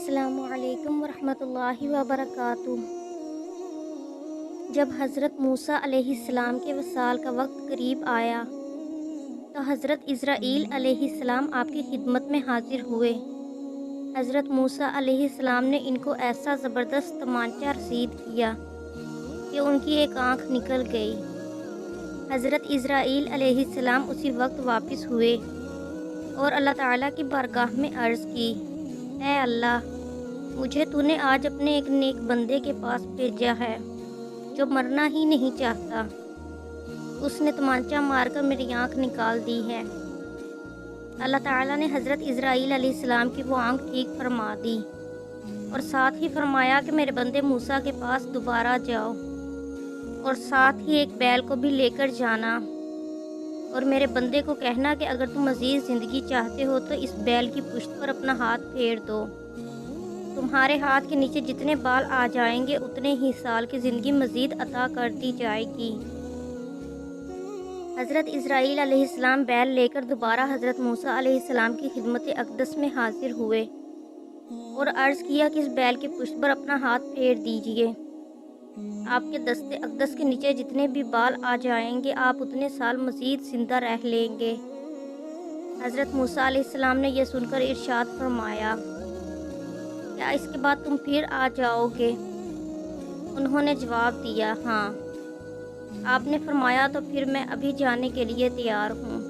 السلام علیکم ورحمۃ اللہ وبرکاتہ۔ جب حضرت موسیٰ علیہ السلام کے وصال کا وقت قریب آیا تو حضرت اسرائیل علیہ السلام آپ کی خدمت میں حاضر ہوئے۔ حضرت موسیٰ علیہ السلام نے ان کو ایسا زبردست تمانچہ رسید کیا کہ ان کی ایک آنکھ نکل گئی۔ حضرت اسرائیل علیہ السلام اسی وقت واپس ہوئے اور اللہ تعالیٰ کی بارگاہ میں عرض کی، اے اللہ، مجھے تو نے آج اپنے ایک نیک بندے کے پاس بھیجا ہے جو مرنا ہی نہیں چاہتا۔ اس نے تمانچہ مار کر میری آنکھ نکال دی ہے۔ اللہ تعالیٰ نے حضرت اسرائیل علیہ السلام کی وہ آنکھ ٹھیک فرما دی اور ساتھ ہی فرمایا کہ میرے بندے موسیٰ کے پاس دوبارہ جاؤ اور ساتھ ہی ایک بیل کو بھی لے کر جانا اور میرے بندے کو کہنا کہ اگر تم مزید زندگی چاہتے ہو تو اس بیل کی پشت پر اپنا ہاتھ پھیر دو۔ تمہارے ہاتھ کے نیچے جتنے بال آ جائیں گے اتنے ہی سال کی زندگی مزید عطا کر دی جائے گی۔ حضرت اسرائیل علیہ السلام بیل لے کر دوبارہ حضرت موسیٰ علیہ السلام کی خدمت اقدس میں حاضر ہوئے اور عرض کیا کہ اس بیل کی پشت پر اپنا ہاتھ پھیر دیجئے۔ آپ کے دست اقدس کے نیچے جتنے بھی بال آ جائیں گے آپ اتنے سال مزید زندہ رہ لیں گے۔ حضرت موسیٰ علیہ السلام نے یہ سن کر ارشاد فرمایا، کیا اس کے بعد تم پھر آ جاؤ گے؟ انہوں نے جواب دیا، ہاں۔ آپ نے فرمایا، تو پھر میں ابھی جانے کے لیے تیار ہوں۔